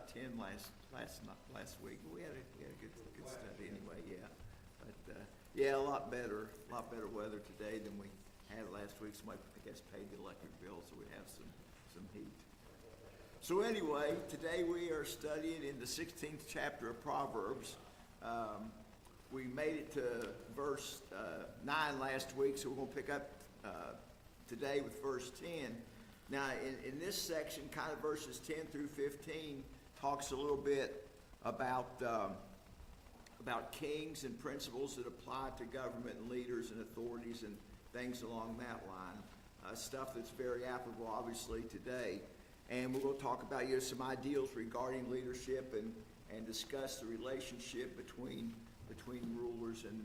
about 10 last week. We had a good study anyway, yeah. But yeah, a lot better weather today than we had last week. Somebody, I guess, paid the electric bill, so we have some heat. So anyway, today we are studying in the 16th chapter of Proverbs. We made it to verse 9 last week, so we're going to pick up today with verse 10. Now, in this section, kind of verses 10 through 15, talks a little bit about kings and principles that apply to government and leaders and authorities and things along that line. Stuff that's very applicable, obviously, today. And we're going to talk about some ideals regarding leadership and discuss the relationship between rulers and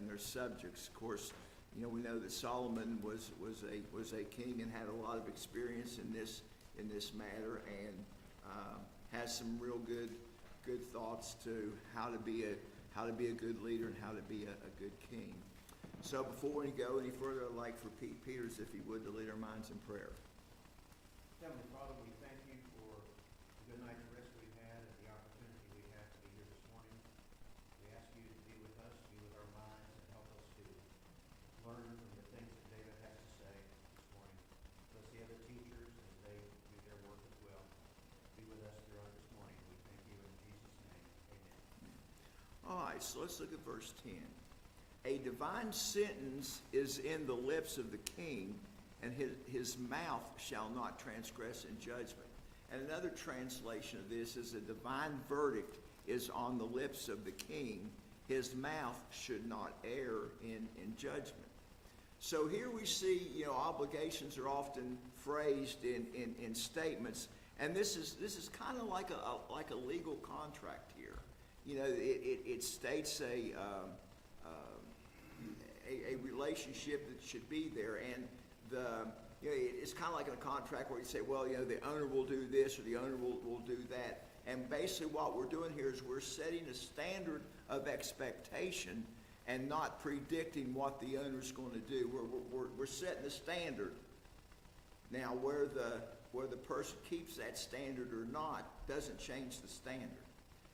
their subjects. Of course, we know that Solomon was a king and had a lot of experience in this matter, and has some real good thoughts to how to be a good leader and how to be a good king. So before we go any further, I'd like for Pete Peters, if he would, to lead our minds in prayer. Heavenly Father, we thank you for the good night's rest we've had and the opportunity we have to be here this morning. We ask you to be with us, be with our minds, and help us to learn from the things that David has to say this morning. Bless the other teachers as they do their work as well. Be with us throughout this morning. We thank you in Jesus' name. Amen. All right, so let's look at verse 10. A divine sentence is in the lips of the king, and his mouth shall not transgress in judgment. And another translation of this is a divine verdict is on the lips of the king. His mouth should not err in judgment. So here we see, obligations are often phrased in statements, and this is kind of like a legal contract here. It states a relationship that should be there, and it's kind of like in a contract where you say, well, the owner will do this or the owner will do that. And basically what we're doing here is we're setting a standard of expectation and not predicting what the owner's going to do. We're setting a standard. Now, where the person keeps that standard or not doesn't change the standard.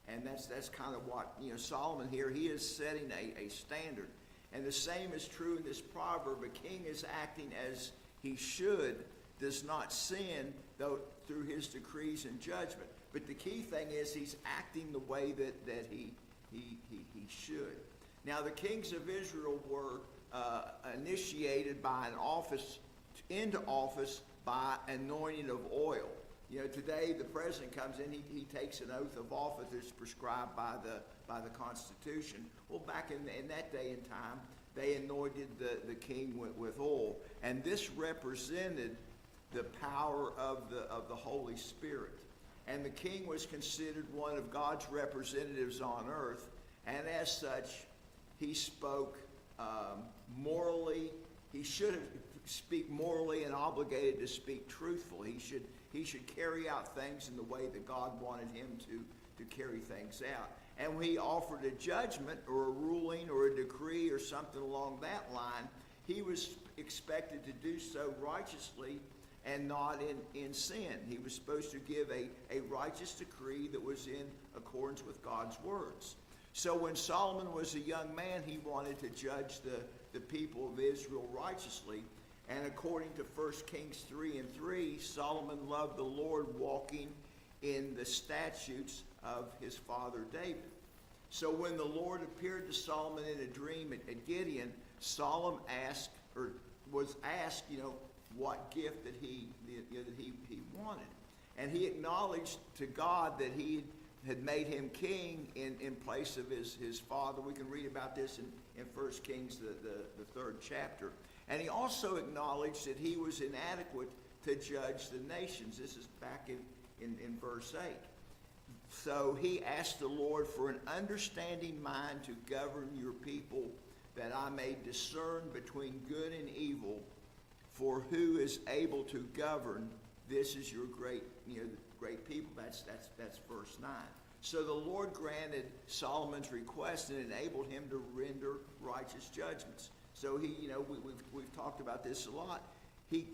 And that's kind of what, Solomon here, he is setting a standard. And the same is true in this proverb. A king is acting as he should, does not sin, though through his decrees and judgment. But the key thing is he's acting the way that he should. Now, the kings of Israel were initiated by into office by anointing of oil. Today the president comes in, he takes an oath of office that's prescribed by the Constitution. Well, back in that day and time, they anointed the king with oil, and this represented the power of the Holy Spirit. And the king was considered one of God's representatives on earth, and as such, he spoke morally. He should speak morally and obligated to speak truthfully. He should carry out things in the way that God wanted him to carry things out. And when he offered a judgment or a ruling or a decree or something along that line, he was expected to do so righteously and not in sin. He was supposed to give a righteous decree that was in accordance with God's words. So when Solomon was a young man, he wanted to judge the people of Israel righteously. And according to 1 Kings 3:3, Solomon loved the Lord, walking in the statutes of his father David. So when the Lord appeared to Solomon in a dream at Gideon, Solomon was asked, what gift that he wanted. And he acknowledged to God that he had made him king in place of his father. We can read about this in 1 Kings, the 3rd chapter. And he also acknowledged that he was inadequate to judge the nations. This is back in verse 8. So he asked the Lord for an understanding mind to govern your people, that I may discern between good and evil. For who is able to govern? This is your great people. That's verse 9. So the Lord granted Solomon's request and enabled him to render righteous judgments. So we've talked about this a lot. He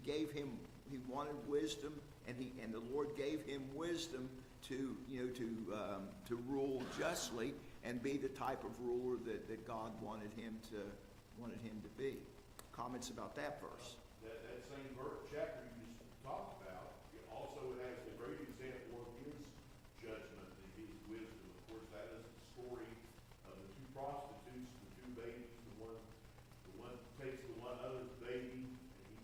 gave him, he wanted wisdom, and the Lord gave him wisdom to, to rule justly and be the type of ruler that God wanted him to be. Comments about that verse? That same chapter you just talked about, it also has the great example of his judgment and his wisdom. Of course, that is the story of the two prostitutes, the two babies. The one takes the one other's baby, and he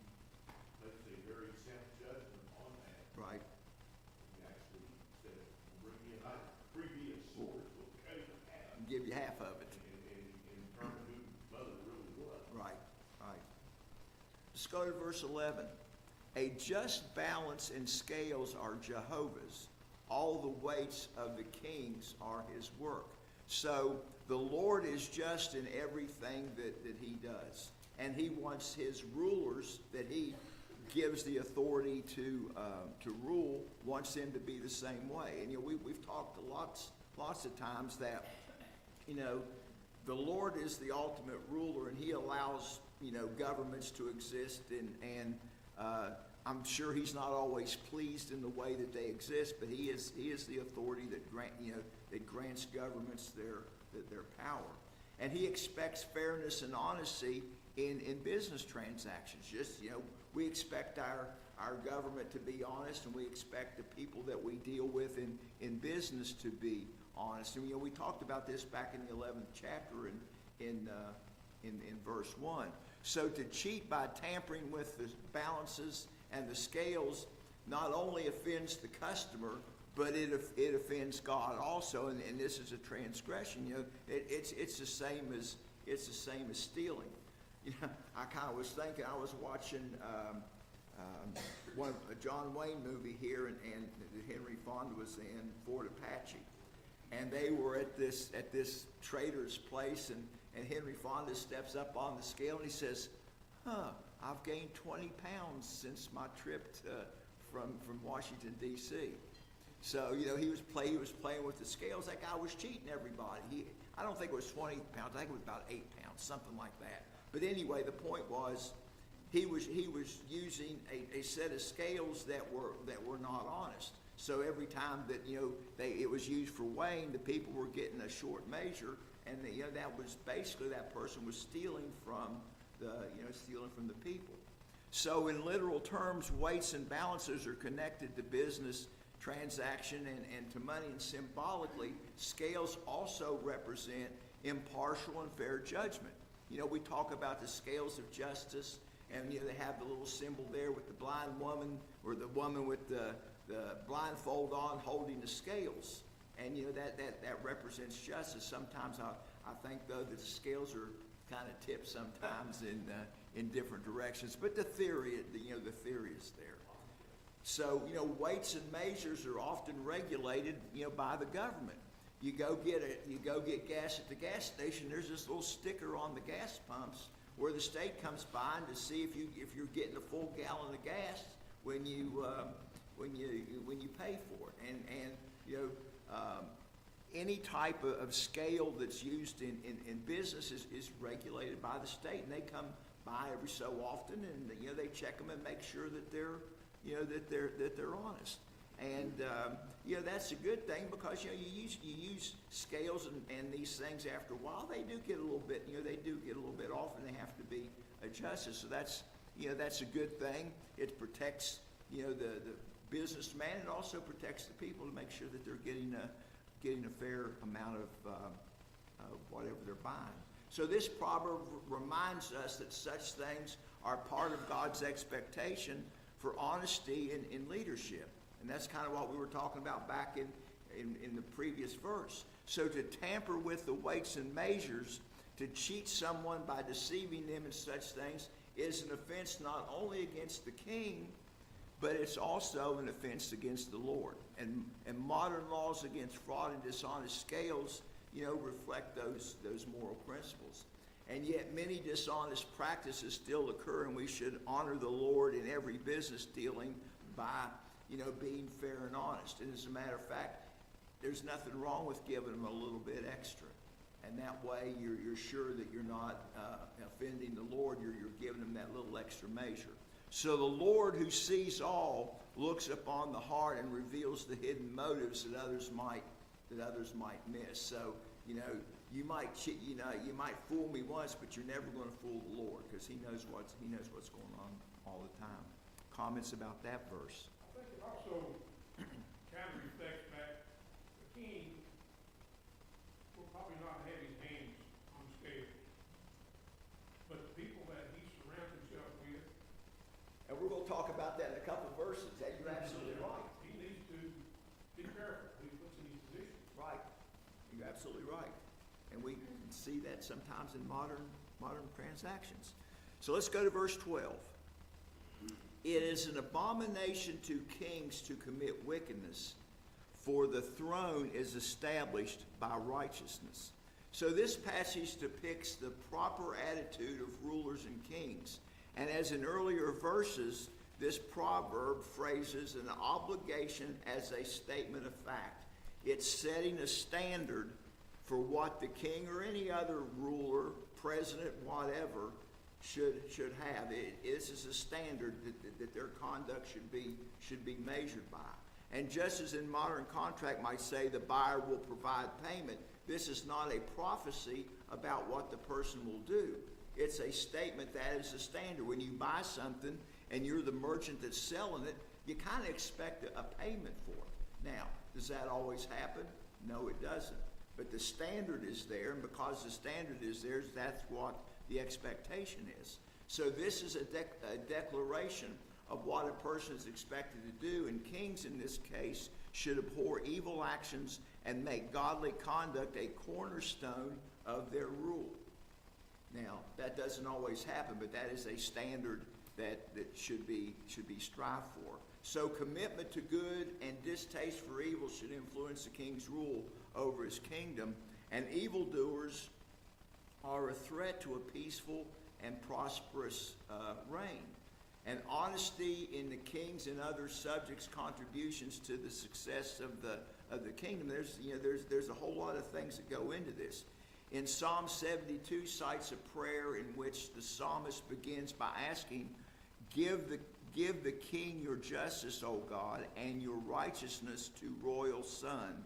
makes a very sound judgment on that. Right. He actually said, "Bring me a previous sword, we'll cut it in half." Give you half of it. And determine who mother really was. Right, right. Let's go to verse 11. A just balance and scales are Jehovah's. All the weights of the kings are his work. So the Lord is just in everything that he does. And he wants his rulers that he gives the authority to rule, wants them to be the same way. And we've talked lots of times that, the Lord is the ultimate ruler, and he allows, governments to exist, and I'm sure he's not always pleased in the way that they exist, but he is the authority that grants governments their power. And he expects fairness and honesty in business transactions. Just, we expect our government to be honest, and we expect the people that we deal with in business to be honest. And, we talked about this back in the 11th chapter in verse 1. So to cheat by tampering with the balances and the scales not only offends the customer, but it offends God also, and this is a transgression. It's the same as stealing. I kind of was thinking, I was watching a John Wayne movie here, and Henry Fonda was in, Fort Apache, and they were at this trader's place, and Henry Fonda steps up on the scale and he says, I've gained 20 pounds since my trip from Washington, D.C. So, he was playing with the scales. That guy was cheating everybody. I don't think it was 20 pounds. I think it was about 8 pounds, something like that. But anyway, the point was he was using a set of scales that were not honest. So every time that it was used for weighing, the people were getting a short measure, and that was basically that person was stealing from the people. So in literal terms, weights and balances are connected to business transaction and to money, and symbolically, scales also represent impartial and fair judgment. We talk about the scales of justice, and they have the little symbol there with the blind woman, or the woman with the blindfold on holding the scales, and that represents justice. Sometimes I think though that the scales are kind of tipped sometimes in different directions, but the theory is there. So weights and measures are often regulated by the government. You go get gas at the gas station. There's this little sticker on the gas pumps where the state comes by and to see if you're getting a full gallon of gas when you pay for it. And any type of scale that's used in business is regulated by the state, and they come by every so often, and they check them and make sure that they're honest. And that's a good thing, because you use scales and these things after a while, they do get a little bit off, and they have to be adjusted. So that's a good thing. It protects the businessman. It also protects the people to make sure that they're getting a fair amount of whatever they're buying. So this proverb reminds us that such things are part of God's expectation for honesty in leadership. And that's kind of what we were talking about back in the previous verse. So to tamper with the weights and measures, to cheat someone by deceiving them in such things, is an offense not only against the king, but it's also an offense against the Lord. And modern laws against fraud and dishonest scales, reflect those moral principles. And yet many dishonest practices still occur, and we should honor the Lord in every business dealing by, being fair and honest. And as a matter of fact, there's nothing wrong with giving them a little bit extra. And that way you're sure that you're not offending the Lord. You're giving them that little extra measure. So the Lord, who sees all, looks upon the heart and reveals the hidden motives that others might miss. So, you might fool me once, but you're never going to fool the Lord, because He knows what's going on all the time. Comments about that verse? I think it also kind of reflects back, the king will probably not have his hands on the scale, but the people that he surrounds himself with, And we're going to talk about that in a couple of verses. You're absolutely right. he needs to be careful who he puts in his position. Right. You're absolutely right. And we can see that sometimes in modern transactions. So let's go to verse 12. It is an abomination to kings to commit wickedness, for the throne is established by righteousness. So this passage depicts the proper attitude of rulers and kings. And as in earlier verses, this proverb phrases an obligation as a statement of fact. It's setting a standard for what the king or any other ruler, president, whatever, should have. This is a standard that their conduct should be measured by. And just as in modern contract might say the buyer will provide payment, this is not a prophecy about what the person will do. It's a statement that is a standard. When you buy something and you're the merchant that's selling it, you kind of expect a payment for it. Now, does that always happen? No, it doesn't. But the standard is there, and because the standard is there, that's what the expectation is. So this is a declaration of what a person is expected to do, and kings in this case should abhor evil actions and make godly conduct a cornerstone of their rule. Now, that doesn't always happen, but that is a standard that should be strived for. So commitment to good and distaste for evil should influence the king's rule over his kingdom, and evildoers are a threat to a peaceful and prosperous reign. And honesty in the king's and other subjects' contributions to the success of the kingdom. There's a whole lot of things that go into this. In Psalm 72 cites a prayer in which the psalmist begins by asking, Give the king your justice, O God, and your righteousness to royal son.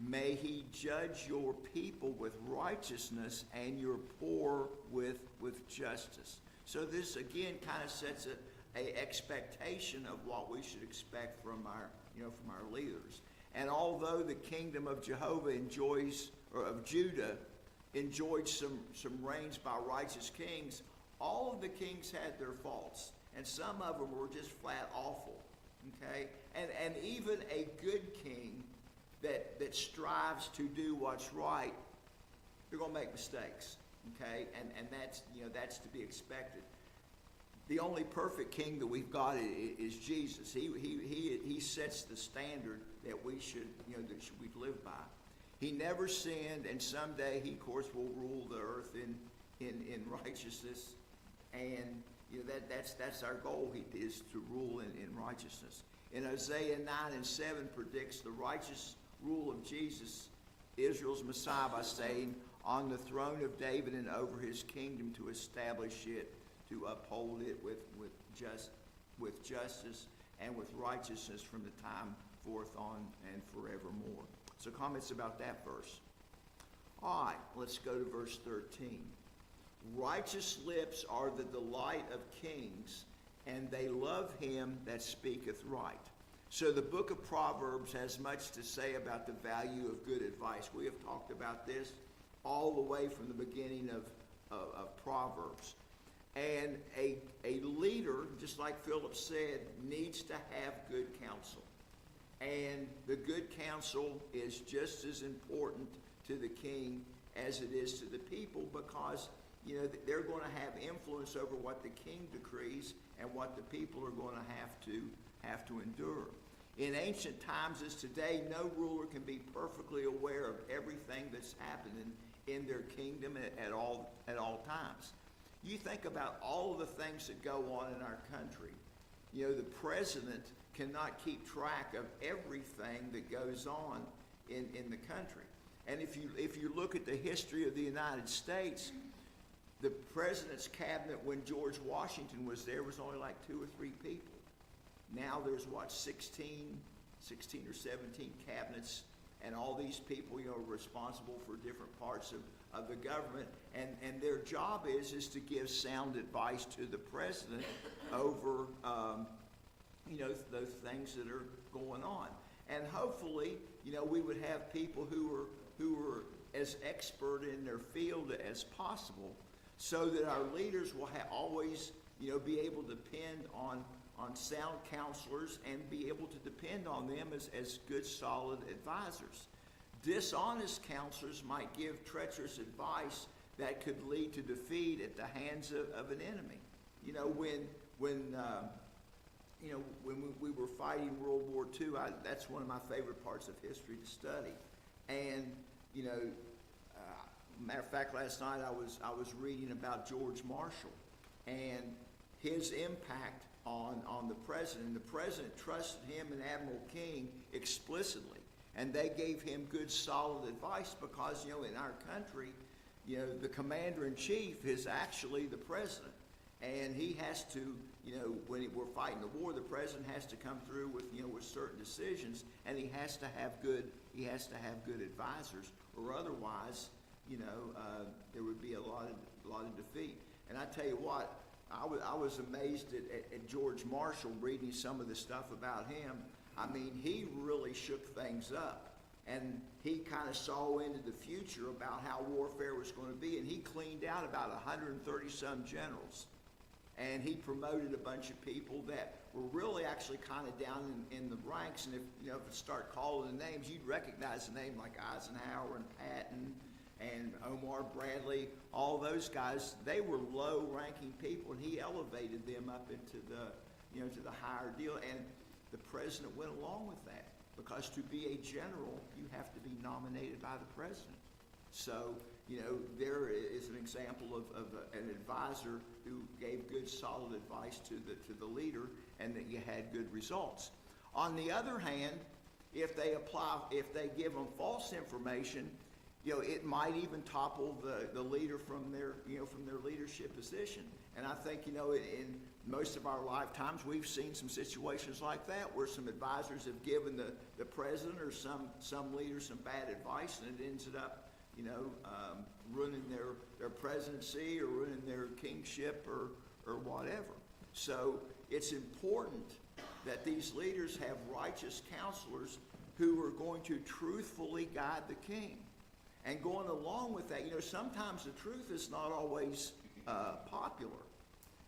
May he judge your people with righteousness and your poor with justice. So this again kind of sets a expectation of what we should expect from our leaders. And although the kingdom of Jehovah of Judah enjoyed some reigns by righteous kings, all of the kings had their faults, and some of them were just flat awful. Okay, and even a good king that strives to do what's right, they're going to make mistakes. Okay, and that's to be expected. The only perfect king that we've got is Jesus. He sets the standard that we should live by. He never sinned, and someday he, of course, will rule the earth in righteousness. And that's our goal. Is to rule in righteousness. In Isaiah 9:7 predicts the righteous rule of Jesus, Israel's Messiah, by saying, on the throne of David and over his kingdom, to establish it, to uphold it with justice and with righteousness from the time forth on and forevermore. So comments about that verse. All right, let's go to verse 13. Righteous lips are the delight of kings, and they love him that speaketh right. So the book of Proverbs has much to say about the value of good advice. We have talked about this all the way from the beginning of Proverbs. And a leader, just like Philip said, needs to have good counsel. And the good counsel is just as important to the king as it is to the people, because they're going to have influence over what the king decrees and what the people are going to have to endure. In ancient times as today, no ruler can be perfectly aware of everything that's happening in their kingdom at all times. You think about all of the things that go on in our country. The president cannot keep track of everything that goes on in the country. And if you look at the history of the United States, the president's cabinet when George Washington was there was only like 2 or 3 people. Now there's what, 16 or 17 cabinets, and all these people, you know, are responsible for different parts of the government, and their job is to give sound advice to the president over, you know, those things that are going on. And hopefully, you know, we would have people who are as expert in their field as possible, so that our leaders will always, you know, be able to depend on sound counselors and be able to depend on them as good, solid advisors. Dishonest counselors might give treacherous advice that could lead to defeat at the hands of an enemy. You know, when we were fighting World War II, that's one of my favorite parts of history to study. And, you know, matter of fact, last night I was reading about George Marshall and his impact on the president. The president trusted him and Admiral King explicitly, and they gave him good, solid advice because, you know, in our country, you know, the commander-in-chief is actually the president, and he has to, you know, when we're fighting the war, the president has to come through with, you know, with certain decisions, and he has to have good advisors, or otherwise, you know, there would be a lot of defeat. And I tell you what, I was amazed at George Marshall, reading some of the stuff about him. I mean, he really shook things up, and he kind of saw into the future about how warfare was going to be, and he cleaned out about 130-some generals, and he promoted a bunch of people that were really actually kind of down in the ranks. And if you know, if you start calling the names, you'd recognize the name like Eisenhower and Patton and Omar Bradley, all those guys. They were low-ranking people, and he elevated them up into the, you know, to the higher deal. And the president went along with that, because to be a general, you have to be nominated by the president. So, you know, there is an example of an advisor who gave good, solid advice to the leader, and that you had good results. On the other hand, if they give them false information, you know, it might even topple the leader from their leadership position. And I think, you know, in most of our lifetimes, we've seen some situations like that, where some advisors have given the president or some leaders some bad advice, and it ends up, you know, ruining their presidency or ruining their kingship or whatever. So it's important that these leaders have righteous counselors who are going to truthfully guide the king. And going along with that, you know, sometimes the truth is not always popular.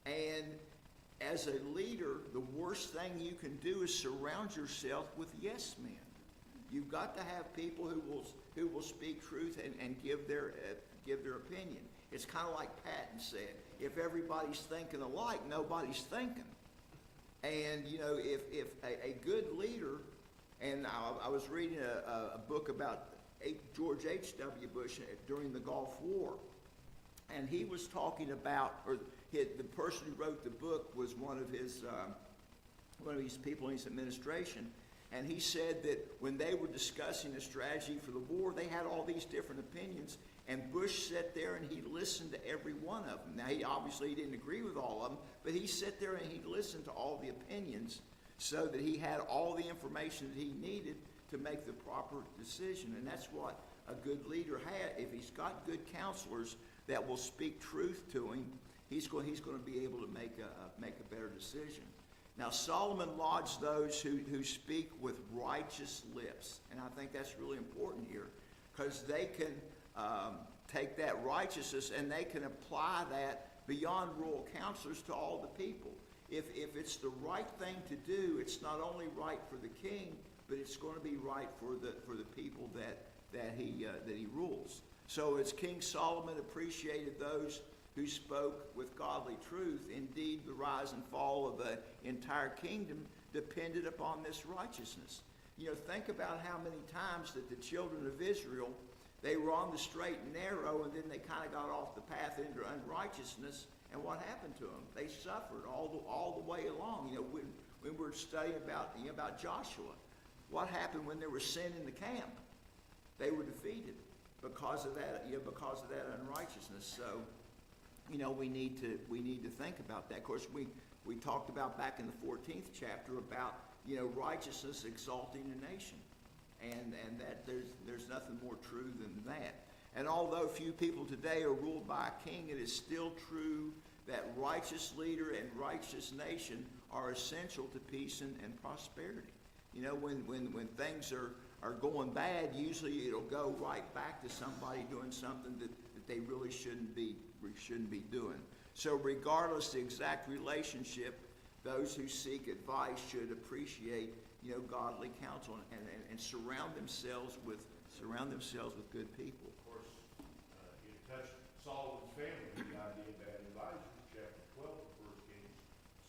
And as a leader, the worst thing you can do is surround yourself with yes men. You've got to have people who will speak truth and give their opinion. It's kind of like Patton said: if everybody's thinking alike, nobody's thinking. And you know, if a good leader, and I was reading a book about George H.W. Bush during the Gulf War, and he was talking about, or the person who wrote the book was one of these people in his administration, and he said that when they were discussing a strategy for the war, they had all these different opinions, and Bush sat there and he listened to every one of them. Now, he obviously didn't agree with all of them, but he sat there and he listened to all the opinions so that he had all the information that he needed to make the proper decision. And that's what a good leader had. If he's got good counselors that will speak truth to him, he's going to be able to make a better decision. Now, Solomon lauds those who speak with righteous lips, and I think that's really important here, because they can take that righteousness and they can apply that beyond royal counselors to all the people. If it's the right thing to do, it's not only right for the king, but it's going to be right for the people that he rules. So as King Solomon appreciated those who spoke with godly truth, indeed the rise and fall of the entire kingdom depended upon this righteousness. You know, think about how many times that the children of Israel, they were on the straight and narrow, and then they kind of got off the path into unrighteousness. And what happened to them? They suffered all the way along. You know, when we're studying about Joshua, what happened when there was sin in the camp? They were defeated because of that. You know, because of that unrighteousness. So, you know, we need to think about that. Of course, we We talked about back in the 14th chapter about, righteousness exalting a nation. And that there's nothing more true than that. And although few people today are ruled by a king, it is still true that righteous leader and righteous nation are essential to peace and prosperity. When things are going bad, usually it'll go right back to somebody doing something that they really shouldn't be doing. So regardless the exact relationship, those who seek advice should appreciate, godly counsel and surround themselves with good people. Of course, it touched Solomon's family, the idea of bad advisors, chapter 12 of 1 Kings.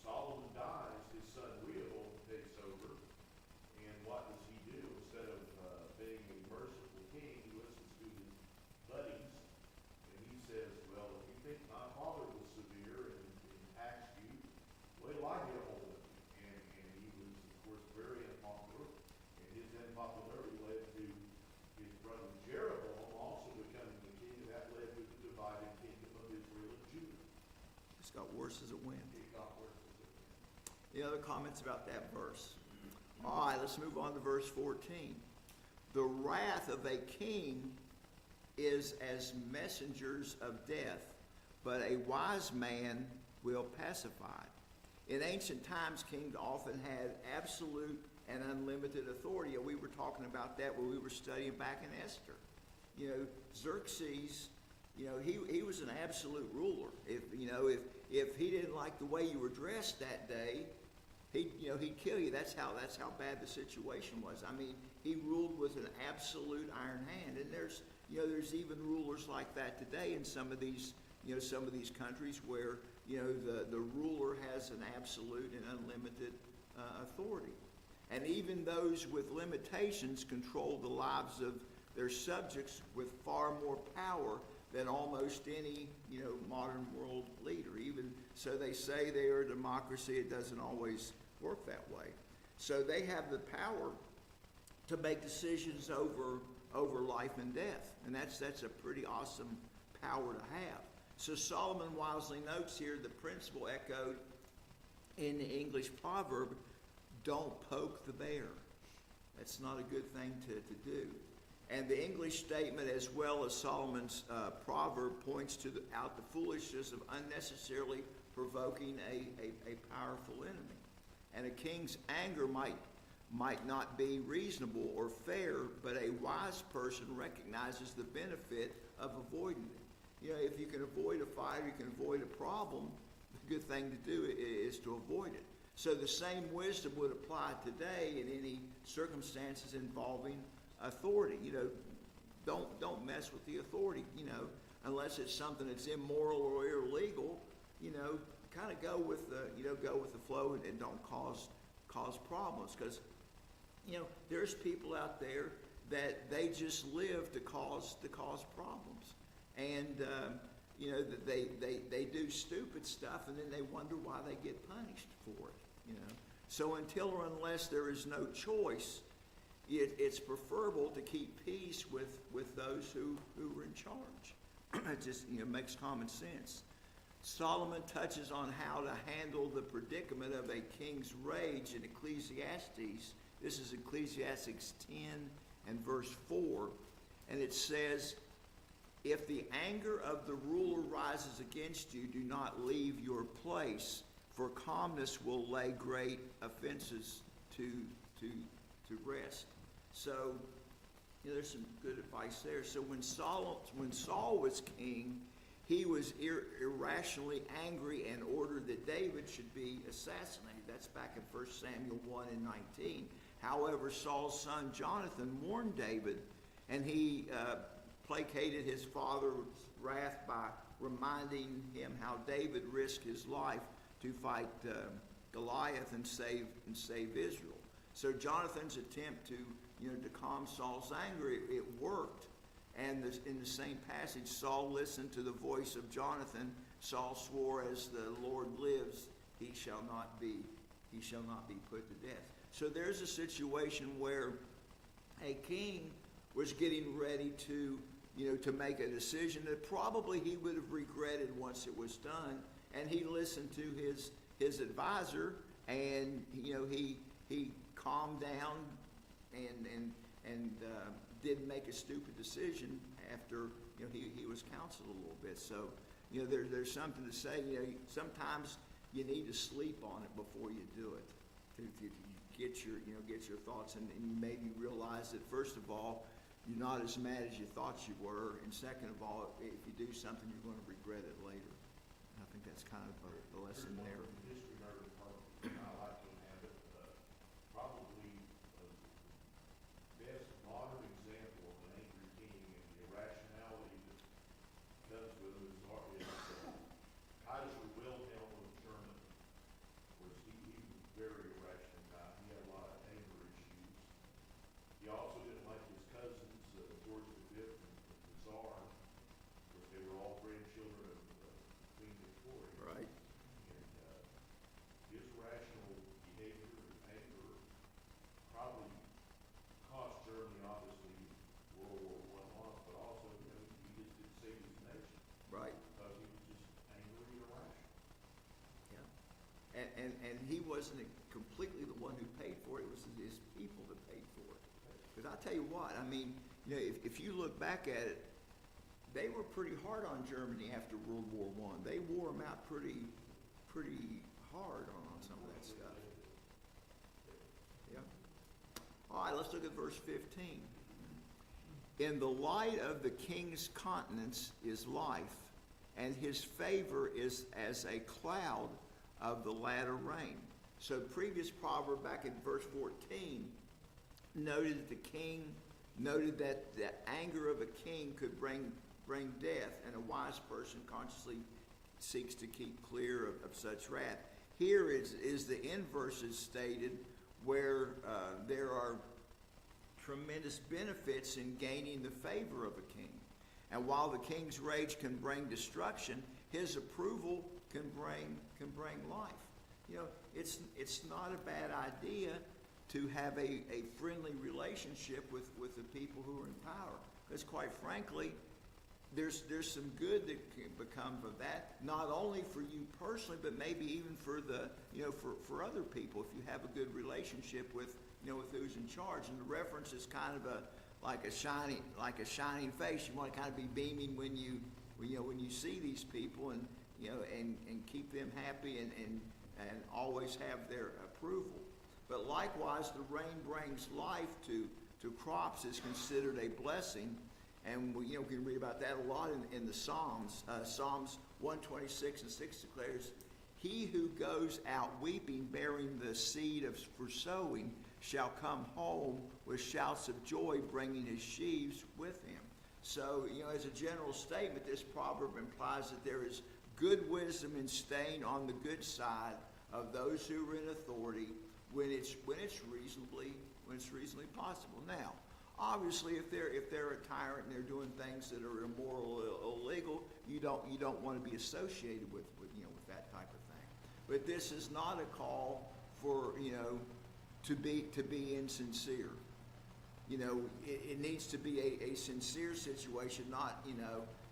Solomon dies, his son Rehoboam takes over, and what does he do? Instead of being a merciful king, he listens to his buddies, and he says, well, if you think my father was severe and taxed you, wait till I get a hold of you. And he was, of course, very unpopular, and his unpopularity led to his brother Jeroboam also becoming the king, and that led to the divided kingdom of Israel and Judah. It's got worse as it went. It got worse as it went. Any other comments about that verse? All right, let's move on to verse 14. The wrath of a king is as messengers of death, but a wise man will pacify it. In ancient times, kings often had absolute and unlimited authority. We were talking about that when we were studying back in Esther. Xerxes, he was an absolute ruler. If he didn't like the way you were dressed that day, he'd kill you. That's how bad the situation was. I mean, he ruled with an absolute iron hand. And there's even rulers like that today in some of these countries where the ruler has an absolute and unlimited authority. And even those with limitations control the lives of their subjects with far more power than almost any modern world leader. Even so, they say they are a democracy. It doesn't always work that way. So they have the power to make decisions over life and death, and that's a pretty awesome power to have. So Solomon wisely notes here the principle echoed in the English proverb, "Don't poke the bear." That's not a good thing to do. And the English statement, as well as Solomon's proverb, points out the foolishness of unnecessarily provoking a powerful enemy. And a king's anger might not be reasonable or fair, but a wise person recognizes the benefit of avoiding it. If you can avoid a fight, you can avoid a problem, the good thing to do is to avoid it. So the same wisdom would apply today in any circumstances involving authority. Don't mess with the authority, unless it's something that's immoral or illegal. Kind of go with the flow and don't cause problems, because there's people out there that they just live to cause problems, and they do stupid stuff, and then they wonder why they get punished for it. So until or unless there is no choice, it's preferable to keep peace with those who are in charge. It just makes common sense. Solomon touches on how to handle the predicament of a king's rage in Ecclesiastes. This is Ecclesiastes 10 and verse 4, and it says, "If the anger of the ruler rises against you, do not leave your place, for calmness will lay great offenses to rest." So, there's some good advice there. So when Saul was king, he was irrationally angry and ordered that David should be assassinated. That's back in 1 Samuel 1 and 19. However, Saul's son Jonathan warned David, and he placated his father's wrath by reminding him how David risked his life to fight Goliath and save Israel. So Jonathan's attempt to calm Saul's anger, it worked. And in the same passage, Saul listened to the voice of Jonathan. Saul swore, "As the Lord lives, he shall not be put to death." So there's a situation where a king was getting ready to make a decision that probably he would have regretted once it was done, and he listened to his advisor, and he calmed down and didn't make a stupid decision after he was counseled a little bit. So there's something to say. Sometimes you need to sleep on it before you do it to get your thoughts, and maybe realize that first of all, you're not as mad as you thought you were, and second of all, if you do something, you're going to regret it later. And I think that's kind of the lesson there. History nerd department, I like to have it, probably the best modern example of an angry king and the irrationality that comes with it is Kaiser Wilhelm of Germany. He was a very irrational guy. He had a lot of anger issues. He also didn't like his cousins, George V and the Tsar, because they were all grandchildren of Queen Victoria. Right. And his rational behavior and anger probably cost Germany, obviously, World War I loss, but also, he just didn't save his nation Right. because he was just angry and irrational. Yeah. And he wasn't completely the one who paid for it. It was his people that paid for it. Because I tell you what, I mean, if you look back at it, they were pretty hard on Germany after World War I. They wore them out pretty hard on some of that stuff. Yeah. All right, let's look at verse 15. In the light of the king's countenance is life, and his favor is as a cloud of the latter rain. So the previous proverb back in verse 14 noted that the anger of a king could bring death, and a wise person consciously seeks to keep clear of such wrath. Here is the inverse is stated, where there are tremendous benefits in gaining the favor of a king. And while the king's rage can bring destruction, his approval can bring life. It's not a bad idea to have a friendly relationship with the people who are in power. Because quite frankly, there's some good that can become of that, not only for you personally, but maybe even for for other people, if you have a good relationship with who's in charge. And the reference is kind of like a shining face. You want to kind of be beaming when you see these people, and keep them happy and always have their approval. But likewise, the rain brings life to crops, is considered a blessing. And we can read about that a lot in the Psalms. Psalms 126 and 6 declares, "He who goes out weeping, bearing the seed for sowing, shall come home with shouts of joy, bringing his sheaves with him." So, as a general statement, this proverb implies that there is good wisdom in staying on the good side of those who are in authority when it's reasonably possible. Now, obviously, if they're a tyrant and they're doing things that are immoral or illegal, you don't want to be associated with that type of thing. But this is not a call for to be insincere. It needs to be a sincere situation, not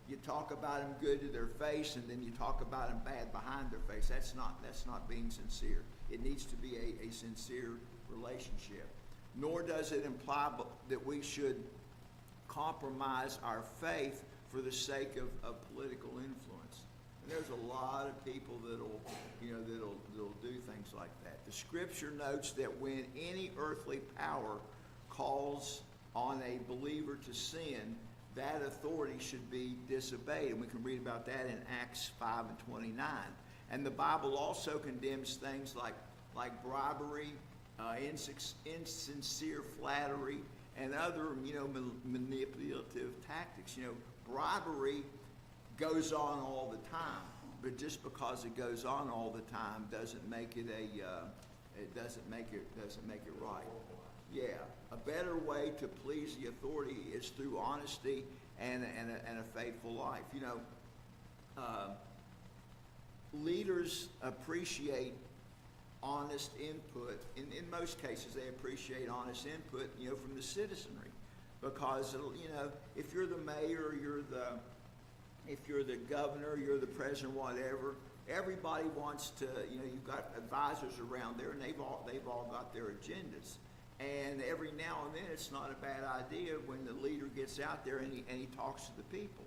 you talk about them good to their face and then you talk about them bad behind their face. That's not being sincere. It needs to be a sincere relationship. Nor does it imply that we should compromise our faith for the sake of political influence. And there's a lot of people that'll do things like that. The scripture notes that when any earthly power calls on a believer to sin, that authority should be disobeyed. And we can read about that in Acts 5 and 29. And the Bible also condemns things like bribery, insincere flattery, and other manipulative tactics. Bribery goes on all the time, but just because it goes on all the time doesn't make it right. Yeah, a better way to please the authority is through honesty and a faithful life. Leaders appreciate honest input. In most cases, they appreciate honest input, from the citizenry, because if you're the mayor, if you're the governor, you're the president, whatever, everybody wants to, you've got advisors around there, and they've all got their agendas. And every now and then, it's not a bad idea when the leader gets out there and he talks to the people.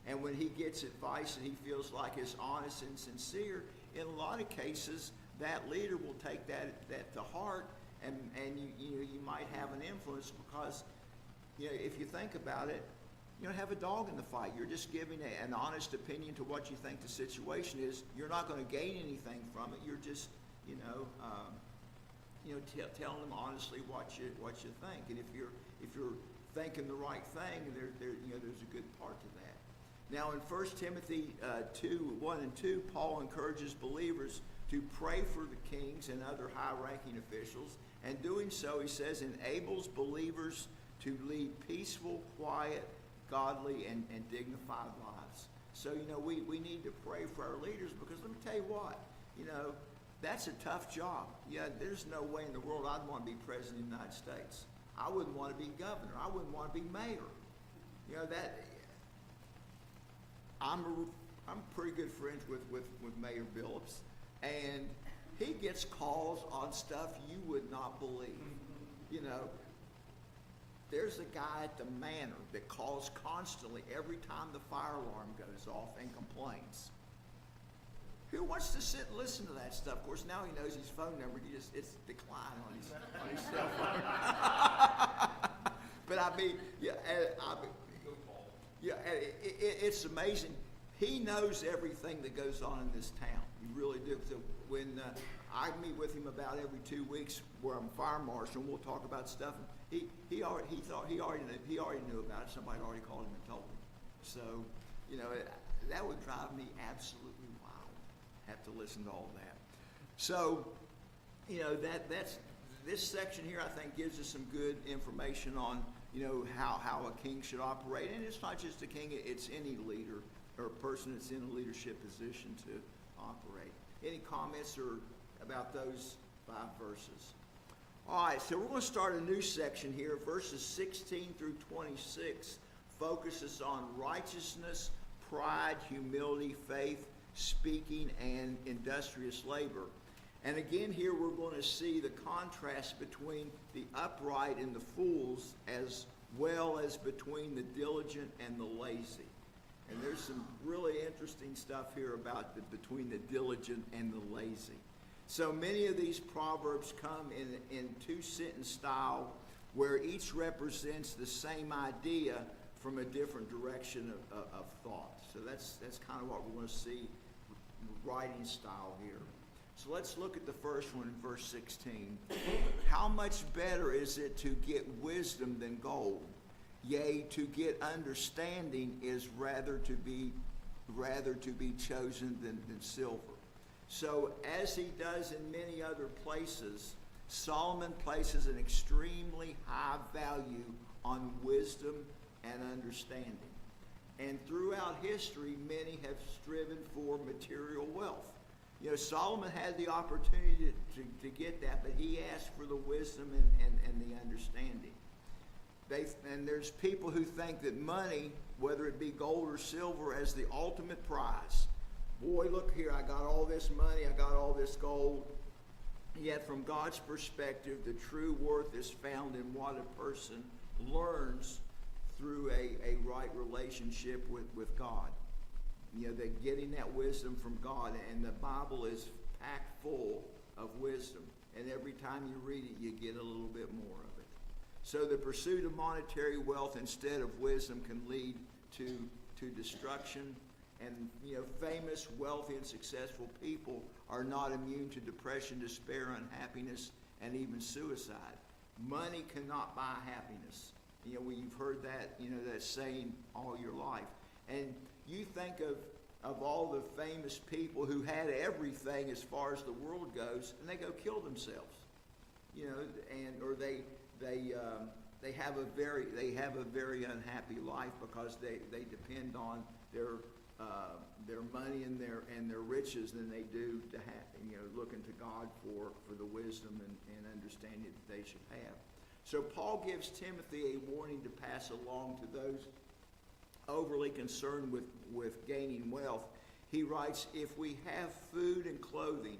And when he gets advice and he feels like it's honest and sincere, in a lot of cases, that leader will take that to heart, and you might have an influence because, if you think about it, have a dog in the fight. You're just giving an honest opinion to what you think the situation is. You're not going to gain anything from it. You're just, telling them honestly what you think. And if you're thinking the right thing, there's a good part to that. Now, in 1 Timothy 1 and 2, Paul encourages believers to pray for the kings and other high-ranking officials. And doing so, he says, enables believers to lead peaceful, quiet, godly, and dignified lives. So, we need to pray for our leaders because let me tell you what, that's a tough job. There's no way in the world I'd want to be president of the United States. I wouldn't want to be governor. I wouldn't want to be mayor. I'm pretty good friends with Mayor Billups, and he gets calls on stuff you would not believe. There's a guy at the manor that calls constantly every time the fire alarm goes off and complains. Who wants to sit and listen to that stuff? Of course, now he knows his phone number. It's declined on his cell phone. But it's amazing. He knows everything that goes on in this town. He really do. So when I meet with him about every 2 weeks, where I'm fire marshal, and we'll talk about stuff. He already knew about it. Somebody already called him and told him. So, that would drive me absolutely wild. Have to listen to all that. So, that's this section here. I think gives us some good information on how a king should operate, and it's not just a king; it's any leader or a person that's in a leadership position to operate. Any comments about those 5 verses? All right, so we're going to start a new section here. Verses 16 through 26 focuses on righteousness, pride, humility, faith, speaking, and industrious labor. And again, here we're going to see the contrast between the upright and the fools, as well as between the diligent and the lazy. And there's some really interesting stuff here about between the diligent and the lazy. So many of these proverbs come in 2-sentence style, where each represents the same idea from a different direction of thought. So that's kind of what we're going to see writing style here. So let's look at the first one in verse 16. How much better is it to get wisdom than gold? Yea, to get understanding is rather to be chosen than silver. So as he does in many other places, Solomon places an extremely high value on wisdom and understanding. And throughout history, many have striven for material wealth. Solomon had the opportunity to get that, but he asked for the wisdom and the understanding. And there's people who think that money, whether it be gold or silver, as the ultimate prize. Boy, look here, I got all this money, I got all this gold. Yet from God's perspective, the true worth is found in what a person learns through a right relationship with God. They're getting that wisdom from God, and the Bible is packed full of wisdom. And every time you read it, you get a little bit more of it. So the pursuit of monetary wealth instead of wisdom can lead to destruction. And, famous, wealthy, and successful people are not immune to depression, despair, unhappiness, and even suicide. Money cannot buy happiness. You've heard that, that saying all your life. And you think of all the famous people who had everything as far as the world goes, and they go kill themselves. Or they have a very unhappy life because they depend on their money and their riches than they do to have, looking to God for the wisdom and understanding that they should have. So Paul gives Timothy a warning to pass along to those overly concerned with gaining wealth. he writes, if we have food and clothing,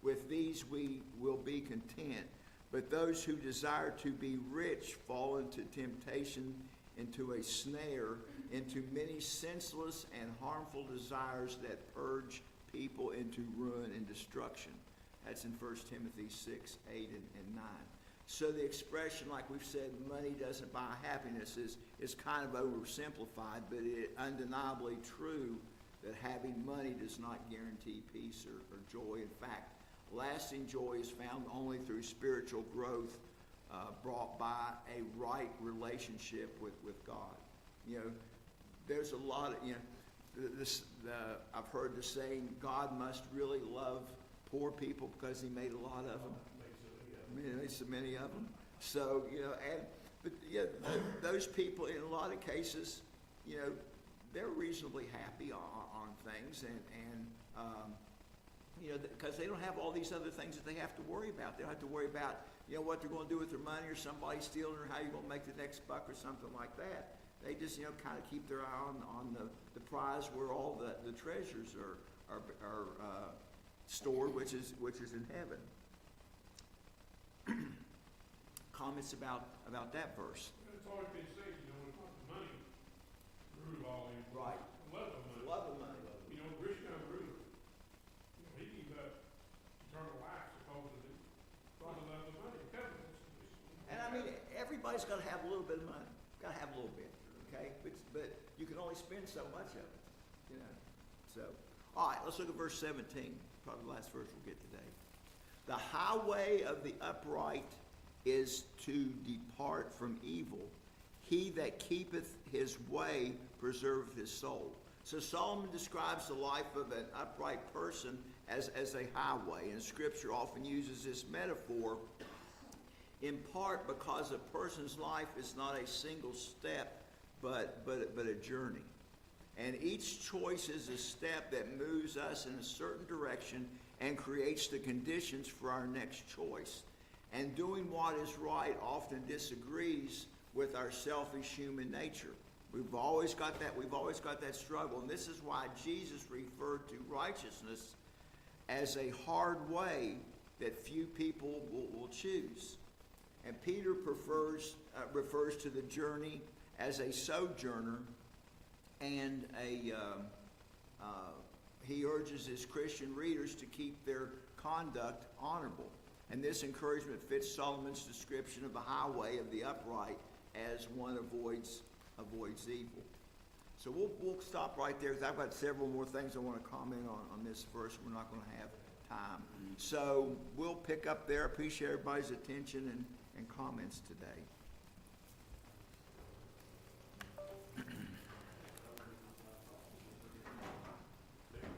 with these we will be content. But those who desire to be rich fall into temptation, into a snare, into many senseless and harmful desires that purge people into ruin and destruction. That's in 1 Timothy 6, 8, and 9. So the expression, like we've said, money doesn't buy happiness is kind of oversimplified, but it undeniably true that having money does not guarantee peace or joy. In fact, lasting joy is found only through spiritual growth brought by a right relationship with God. You know, there's a lot of, you know, I've heard the saying, God must really love poor people because he made a lot of them. Made so many of them. So, you know, but yeah, those people in a lot of cases, you know, they're reasonably happy on things, and you know, because they don't have all these other things that they have to worry about. They don't have to worry about, you know, what they're going to do with their money, or somebody stealing, or how you're going to make the next buck, or something like that. They just, you know, kind of keep their eye on the prize where all the treasures are stored, which is in heaven. Comments about that verse? It's always been said, you know, it's not the money root of all these. Right. The love of money. Love of money. You know, rich young ruler, you know, he gave up eternal life supposedly for the love of money. And I mean, everybody's got to have a little bit of money. Got to have a little bit, okay? But you can only spend so much of it, you know. So, all right, let's look at verse 17. Probably the last verse we'll get today. The highway of the upright is to depart from evil. He that keepeth his way preserveth his soul. So Solomon describes the life of an upright person as a highway, and Scripture often uses this metaphor in part because a person's life is not a single step, but a journey. And each choice is a step that moves us in a certain direction and creates the conditions for our next choice. And doing what is right often disagrees with our selfish human nature. We've always got that struggle. And this is why Jesus referred to righteousness as a hard way that few people will choose. And Peter refers to the journey as a sojourner, and he urges his Christian readers to keep their conduct honorable. And this encouragement fits Solomon's description of the highway of the upright as one avoids evil. So we'll stop right there, because I've got several more things I want to comment on this verse. We're not going to have time. So we'll pick up there. Appreciate everybody's attention and comments today.